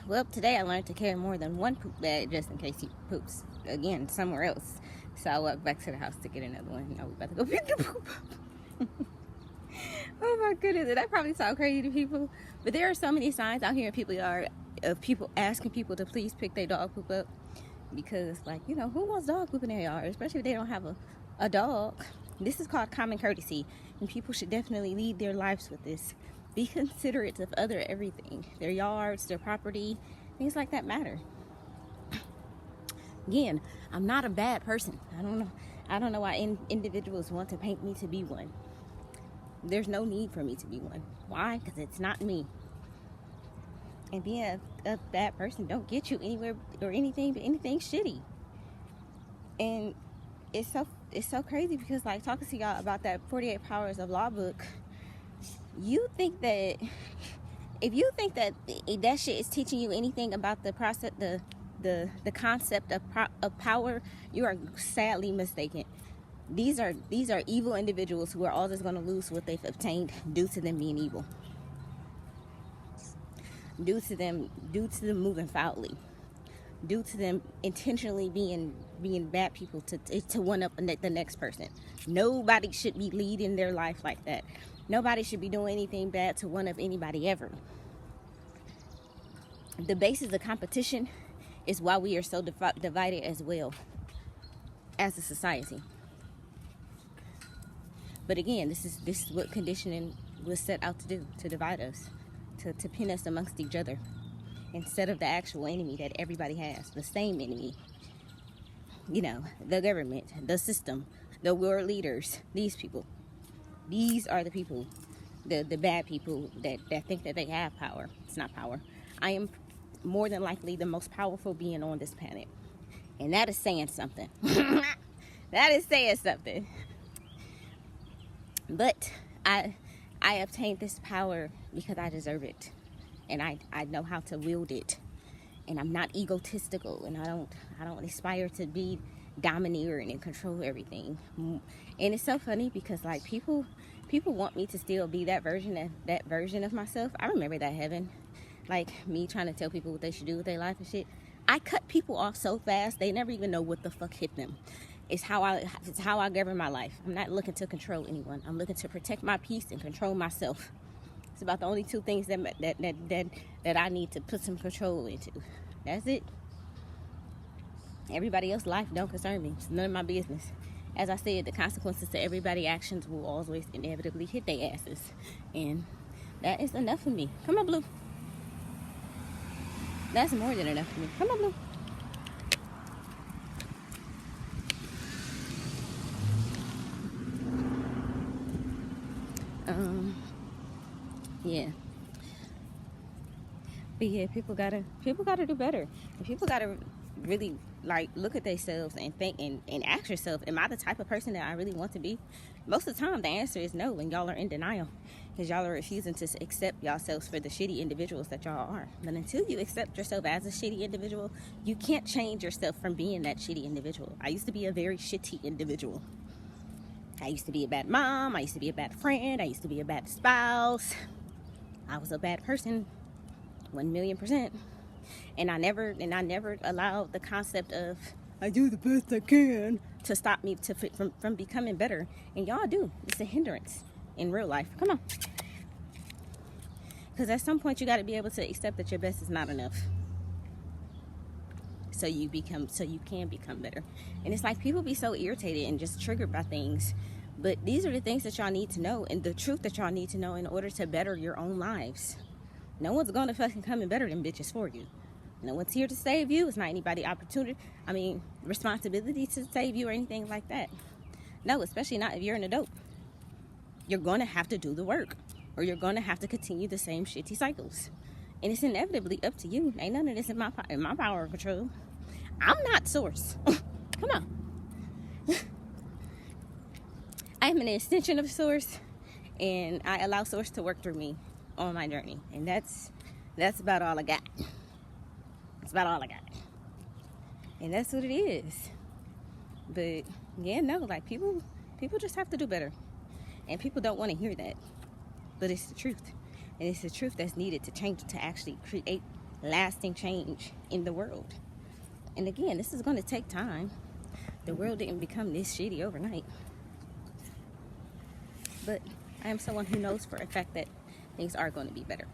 Well, today I learned to carry more than one poop bag just in case he poops again somewhere else. So I walked back to the house to get another one. Now we're about to go pick the poop up. Oh my goodness, that probably sounds crazy to people, but there are so many signs out here in people's yard of people asking people to please pick their dog poop up, because, like, you know, who wants dog poop in their yard, especially if they don't have a dog? This is called common courtesy, and people should definitely lead their lives with this. Be considerate of other everything. Their yards, their property, things like that matter. Again, I'm not a bad person. I don't know why individuals want to paint me to be one. There's no need for me to be one. Why? Because it's not me. And being a bad person don't get you anywhere or anything but anything shitty. And it's so crazy because, like, talking to y'all about that 48 Powers of Law book, you think that if you think that that shit is teaching you anything about the process, the concept of power, you are sadly mistaken. These are evil individuals who are all just going to lose what they've obtained due to them being evil, due to them moving foully, due to them intentionally being bad people to one up the next person. Nobody should be leading their life like that. Nobody should be doing anything bad to one up anybody ever. The basis of competition is why we are so divided as well as a society. But again, this is what conditioning was set out to do, to divide us, to pin us amongst each other, instead of the actual enemy that everybody has, the same enemy. You know, the government, the system, the world leaders, these people. These are the people, the bad people that think that they have power. It's not power. I am more than likely the most powerful being on this planet. And that is saying something. That is saying something. But I obtained this power because I deserve it. And I know how to wield it. And I'm not egotistical, and I don't aspire to be domineering and control everything. And it's so funny because, like, people want me to still be that version of myself. I remember that, Heaven, like me trying to tell people what they should do with their life and shit. I cut people off so fast they never even know what the fuck hit them. It's how I govern my life. I'm not looking to control anyone. I'm looking to protect my peace and control myself. It's about the only two things that I need to put some control into. That's it. Everybody else's life don't concern me. It's none of my business. As I said, the consequences to everybody's actions will always inevitably hit their asses. And that is enough for me. Come on, Blue. That's more than enough for me. Come on, Blue. Yeah. But yeah, people gotta do better. And people gotta really, like, look at themselves and think and ask yourself, am I the type of person that I really want to be? Most of the time the answer is no, and y'all are in denial because y'all are refusing to accept yourselves for the shitty individuals that y'all are. But until you accept yourself as a shitty individual, you can't change yourself from being that shitty individual. I used to be a very shitty individual. I used to be a bad mom. I used to be a bad friend. I used to be a bad spouse. I was a bad person, 1,000,000%. And I never allowed the concept of I do the best I can to stop me from becoming better. And y'all do. It's a hindrance in real life. Come on. Because at some point you got to be able to accept that your best is not enough. So you can become better. And it's like people be so irritated and just triggered by things. But these are the things that y'all need to know, and the truth that y'all need to know in order to better your own lives. No one's going to fucking come and better them bitches for you. No one's here to save you. It's not anybody's responsibility to save you or anything like that. No, especially not if you're an adult. You're going to have to do the work, or you're going to have to continue the same shitty cycles. And it's inevitably up to you. Ain't none of this in my power or control. I'm not source. Come on. I'm an extension of source, and I allow source to work through me on my journey. And that's about all I got. That's about all I got. And that's what it is. But yeah, no, like people just have to do better. And people don't want to hear that. But it's the truth. And it's the truth that's needed to change, to actually create lasting change in the world. And again, this is going to take time. The world didn't become this shitty overnight. But I am someone who knows for a fact that things are going to be better.